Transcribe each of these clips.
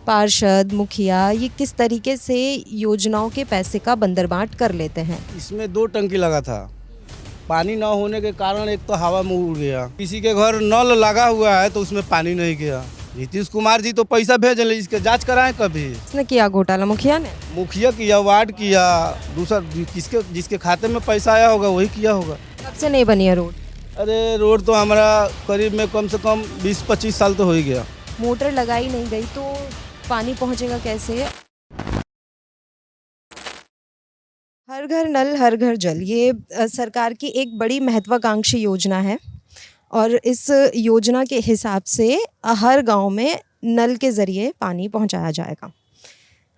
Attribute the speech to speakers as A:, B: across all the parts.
A: पार्षद, मुखिया ये किस तरीके से योजनाओं के पैसे का बंदरबांट कर लेते हैं।
B: इसमें 2 टंकी लगा था। पानी न होने के कारण एक तो हवा में उड़ गया, किसी के घर नल लगा हुआ है तो उसमें पानी नहीं गया। नीतीश कुमार जी तो पैसा भेज रहे, इसके जांच कराएं कभी।
A: इसने किया घोटाला, मुखिया ने।
B: मुखिया किया, वार्ड किया, दूसरा जिसके खाते में पैसा आया होगा वही किया होगा।
A: कब से नहीं बनी है रोड?
B: अरे रोड तो हमारा करीब में कम से कम 20-25 साल तो हो ही गया।
A: मोटर लगाई नहीं गई तो पानी पहुंचेगा कैसे? हर घर नल हर घर जल, ये सरकार की एक बड़ी महत्वाकांक्षी योजना है और इस योजना के हिसाब से हर गांव में नल के ज़रिए पानी पहुंचाया जाएगा।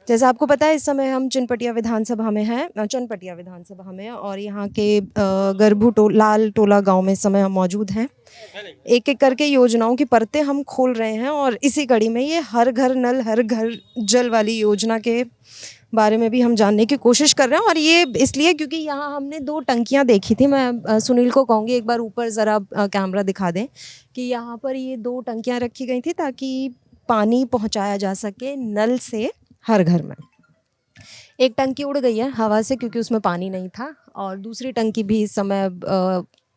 A: जैसा आपको पता है, इस समय हम चनपटिया विधानसभा में और यहाँ के लाल टोला गांव में इस समय हम मौजूद हैं। एक एक करके योजनाओं की परतें हम खोल रहे हैं और इसी कड़ी में ये हर घर नल हर घर जल वाली योजना के बारे में भी हम जानने की कोशिश कर रहे हैं। और ये इसलिए क्योंकि यहाँ हमने 2 टंकियाँ देखी थी। मैं सुनील को कहूँगी एक बार ऊपर ज़रा कैमरा दिखा दें कि यहाँ पर ये 2 टंकियाँ रखी गई थी ताकि पानी पहुँचाया जा सके नल से हर घर में। एक टंकी उड़ गई है हवा से क्योंकि उसमें पानी नहीं था और दूसरी टंकी भी इस समय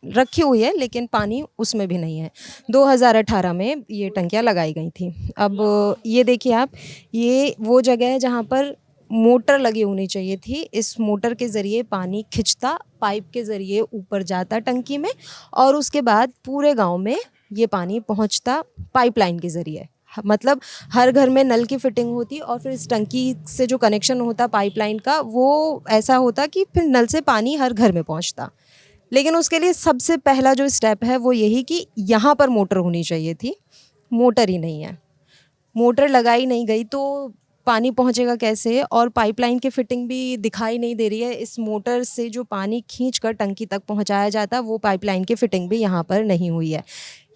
A: रखी हुई है लेकिन पानी उसमें भी नहीं है। 2018 में ये टंकियाँ लगाई गई थी। अब ये देखिए आप, ये वो जगह है जहाँ पर मोटर लगी होनी चाहिए थी। इस मोटर के ज़रिए पानी खिंचता, पाइप के ज़रिए ऊपर जाता टंकी में और उसके बाद पूरे गांव में ये पानी पहुंचता पाइपलाइन के ज़रिए। मतलब हर घर में नल की फिटिंग होती और फिर इस टंकी से जो कनेक्शन होता पाइपलाइन का वो ऐसा होता कि फिर नल से पानी हर घर में पहुंचता। लेकिन उसके लिए सबसे पहला जो स्टेप है वो यही कि यहाँ पर मोटर होनी चाहिए थी। मोटर ही नहीं है, मोटर लगाई नहीं गई तो पानी पहुंचेगा कैसे? और पाइपलाइन की फिटिंग भी दिखाई नहीं दे रही है। इस मोटर से जो पानी खींचकर टंकी तक पहुंचाया जाता वो पाइपलाइन की फिटिंग भी यहाँ पर नहीं हुई है।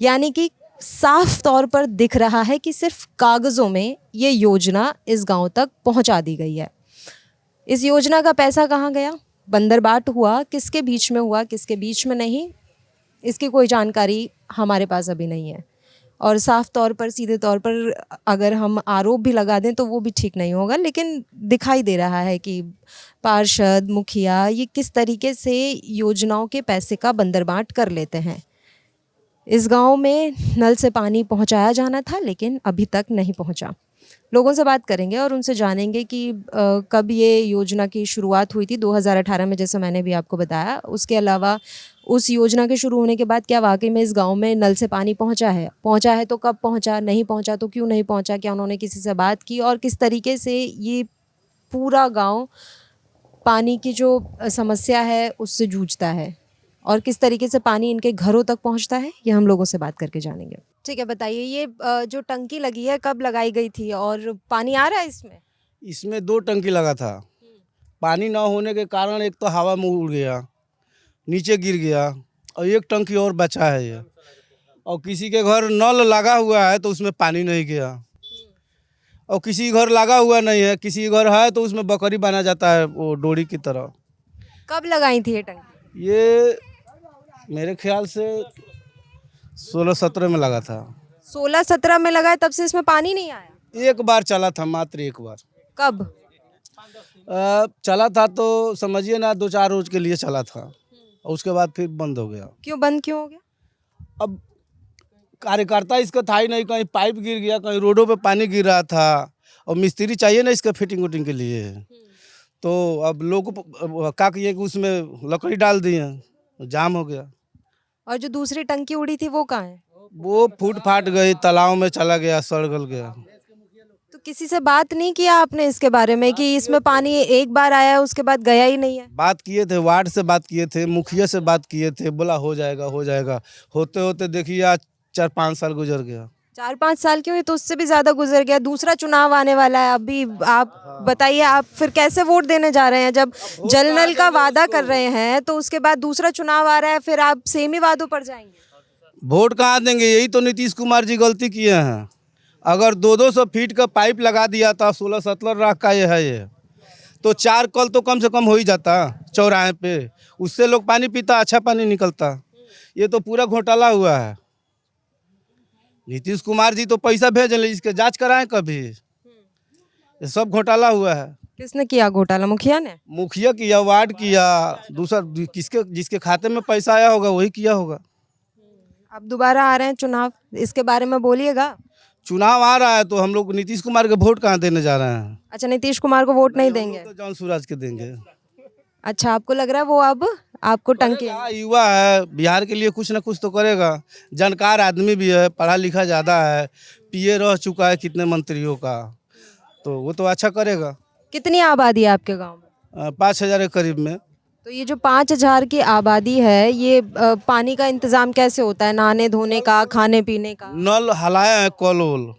A: यानी कि साफ तौर पर दिख रहा है कि सिर्फ कागज़ों में ये योजना इस गांव तक पहुंचा दी गई है। इस योजना का पैसा कहाँ गया? बंदरबाट हुआ, किसके बीच में हुआ, किसके बीच में नहीं, इसकी कोई जानकारी हमारे पास अभी नहीं है। और साफ तौर पर, सीधे तौर पर अगर हम आरोप भी लगा दें तो वो भी ठीक नहीं होगा। लेकिन दिखाई दे रहा है कि पार्षद, मुखिया ये किस तरीके से योजनाओं के पैसे का बंदरबाट कर लेते हैं। इस गांव में नल से पानी पहुंचाया जाना था लेकिन अभी तक नहीं पहुंचा। लोगों से बात करेंगे और उनसे जानेंगे कि कब ये योजना की शुरुआत हुई थी 2018 में, जैसे मैंने भी आपको बताया। उसके अलावा उस योजना के शुरू होने के बाद क्या वाकई में इस गांव में नल से पानी पहुंचा है तो कब पहुंचा, नहीं पहुंचा तो क्यों नहीं पहुंचा, क्या उन्होंने किसी से बात की और किस तरीके से ये पूरा गाँव पानी की जो समस्या है उससे जूझता है और किस तरीके से पानी इनके घरों तक पहुंचता है, ये हम लोगों से बात करके जानेंगे। ठीक है, बताइए ये जो टंकी लगी है कब लगाई गई थी और पानी आ रहा है इसमें?
B: इसमें 2 टंकी लगा था। पानी न होने के कारण एक तो हवा में उड़ गया, नीचे गिर गया और एक टंकी और बचा है ये। और किसी के घर नल लगा हुआ है तो उसमें पानी नहीं गया और किसी घर लगा हुआ नहीं है, किसी घर है तो उसमें बकरी बना जाता है वो डोरी की तरह।
A: कब लगाई थी ये टंकी?
B: ये मेरे ख्याल से 16-17 में लगा था।
A: 16-17 में लगा है, तब से इसमें पानी नहीं आया?
B: एक बार चला था, मात्र एक बार।
A: कब
B: चला था तो समझिए ना 2-4 रोज के लिए चला था और उसके बाद फिर बंद हो गया।
A: बंद क्यों हो गया?
B: अब कार्यकर्ता इसका था ही नहीं, कहीं पाइप गिर गया, कहीं रोडों पे पानी गिर रहा था और मिस्त्री चाहिए ना इसका फिटिंग उटिंग के लिए। तो अब लोगों को क्या किए कि उसमें लकड़ी डाल दिए, जाम हो गया।
A: और जो दूसरी टंकी उड़ी थी वो कहाँ है?
B: वो फूट फाट गई, तालाब में चला गया, सड़ गल गया।
A: तो किसी से बात नहीं किया आपने इसके बारे में कि इसमें पानी एक बार आया उसके बाद गया ही नहीं है?
B: बात किए थे, वार्ड से बात किए थे, मुखिया से बात किए थे, बोला हो जाएगा हो जाएगा। होते होते देखिए आज 4-5 साल गुजर गया।
A: 4-5 साल क्यों, ये तो उससे भी ज़्यादा गुजर गया। दूसरा चुनाव आने वाला है अभी। आप बताइए, आप फिर कैसे वोट देने जा रहे हैं जब जल नल का वादा कर रहे हैं तो उसके बाद दूसरा चुनाव आ रहा है, फिर आप सेम ही वादों पर जाएंगे?
B: वोट कहाँ देंगे? यही तो नीतीश कुमार जी गलती किए हैं। अगर 200-200 फीट का पाइप लगा दिया था, 16-17 लाख का ये है ये, तो 4 कल तो कम से कम हो ही जाता चौराहे पे, उससे लोग पानी पीता, अच्छा पानी निकलता। ये तो पूरा घोटाला हुआ है। नीतीश कुमार जी तो पैसा भेज रहे, इसके जांच कराएं कभी। ये सब घोटाला हुआ है।
A: किसने किया घोटाला, मुखिया ने?
B: मुखिया किया, वार्ड किया, दूसरा किसके जिसके खाते में पैसा आया होगा वही किया होगा।
A: अब दोबारा आ रहे हैं चुनाव, इसके बारे में बोलिएगा।
B: चुनाव आ रहा है तो हम लोग नीतीश कुमार के वोट कहाँ देने जा रहे हैं?
A: अच्छा, नीतीश कुमार को वोट नहीं
B: हम
A: देंगे?
B: लोग तो जॉन सूरज के देंगे।
A: अच्छा, आपको लग रहा है वो अब आपको टंकी?
B: करेगा, युवा है, बिहार के लिए कुछ ना कुछ तो करेगा। जानकार आदमी भी है, पढ़ा लिखा ज़्यादा है, पीए रह चुका है कितने मंत्रियों का, तो वो तो अच्छा करेगा।
A: कितनी आबादी है आपके गांव में?
B: 5,000 के करीब में।
A: तो ये जो 5,000 की आबादी है, ये पानी का इंतजाम कैसे होता है, नहाने धोने का, खाने पीने का?
B: नल हलाए हैं, कल उल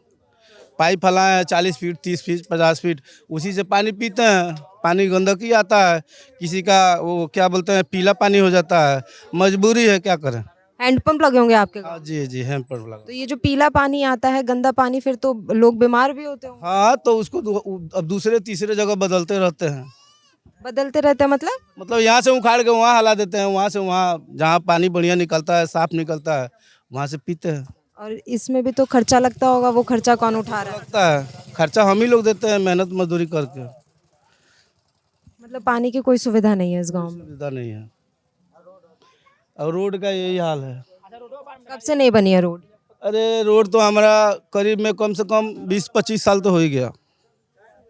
B: पाइप हलाए हैं 40 फीट, 30 फीट, 50 फीट, उसी से पानी पीते हैं। पानी गंदगी आता है, किसी का वो क्या बोलते हैं पीला पानी हो जाता है, मजबूरी है, क्या करें।
A: हैंडपंप लगे होंगे आपके गांव?
B: हाँ जी जी, हैंड पंप
A: तो
B: लगा।
A: ये जो पीला पानी आता है, गंदा पानी, फिर तो लोग बीमार भी होते होंगे।
B: हाँ, तो उसको अब दूसरे तीसरे जगह बदलते रहते हैं।
A: बदलते रहते हैं मतलब?
B: मतलब यहाँ से उखाड़ के वहाँ हला देते हैं, वहाँ से वहाँ, जहाँ पानी बढ़िया निकलता है, साफ निकलता है, वहाँ से पीते हैं।
A: और इसमें भी तो खर्चा लगता होगा, वो खर्चा कौन उठा रहा है?
B: लगता है खर्चा हम ही लोग देते हैं, मेहनत मजदूरी करके।
A: मतलब पानी की कोई सुविधा नहीं है इस गांव में?
B: सुविधा नहीं है, और रोड का यही हाल है।
A: कब से नहीं बनी है रोड?
B: अरे रोड तो हमारा करीब में कम से कम 20-25 साल तो हो ही गया।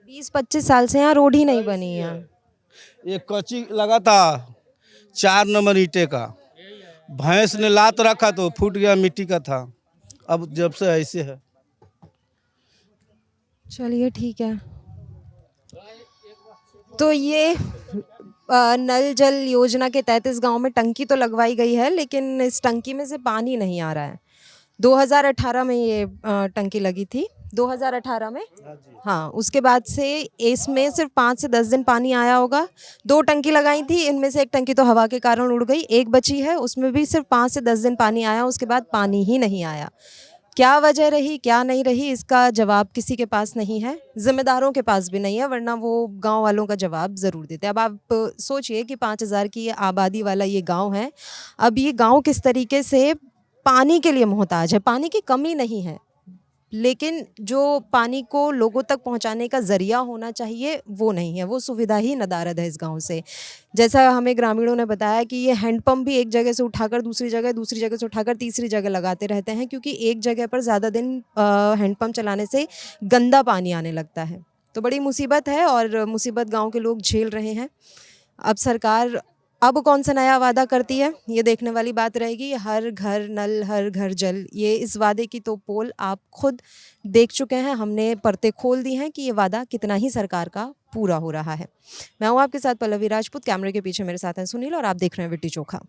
A: 20-25 साल से यहाँ रोड ही नहीं बनी है।
B: एक कच्ची लगा था 4 नंबर ईंटे का, भैंस ने लात रखा तो फूट गया, मिट्टी का था। अब जब से ऐसे है।
A: चलिए ठीक है। तो ये नल जल योजना के तहत इस गांव में टंकी तो लगवाई गई है, लेकिन इस टंकी में से पानी नहीं आ रहा है। 2018 में ये टंकी लगी थी, 2018 में। हाँ, उसके बाद से इसमें सिर्फ 5 से 10 दिन पानी आया होगा। 2 टंकी लगाई थी, इनमें से एक टंकी तो हवा के कारण उड़ गई, एक बची है, उसमें भी सिर्फ 5 से 10 दिन पानी आया, उसके बाद पानी ही नहीं आया। क्या वजह रही, क्या नहीं रही, इसका जवाब किसी के पास नहीं है, जिम्मेदारों के पास भी नहीं है, वरना वो गांव वालों का जवाब ज़रूर देते। अब आप सोचिए कि 5,000 की आबादी वाला ये गांव है। अब ये गांव किस तरीके से पानी के लिए मोहताज है। पानी की कमी नहीं है, लेकिन जो पानी को लोगों तक पहुंचाने का ज़रिया होना चाहिए वो नहीं है, वो सुविधा ही नदारद है इस गांव से। जैसा हमें ग्रामीणों ने बताया कि ये हैंडपंप भी एक जगह से उठाकर दूसरी जगह से उठाकर तीसरी जगह लगाते रहते हैं, क्योंकि एक जगह पर ज़्यादा दिन हैंडपंप चलाने से गंदा पानी आने लगता है। तो बड़ी मुसीबत है, और मुसीबत गाँव के लोग झेल रहे हैं। अब सरकार अब कौन सा नया वादा करती है, ये देखने वाली बात रहेगी। हर घर नल, हर घर जल, ये इस वादे की तो पोल आप खुद देख चुके हैं। हमने परतें खोल दी हैं कि ये वादा कितना ही सरकार का पूरा हो रहा है। मैं हूँ आपके साथ पल्लवी राजपूत, कैमरे के पीछे मेरे साथ हैं सुनील, और आप देख रहे हैं विट्टी चोखा।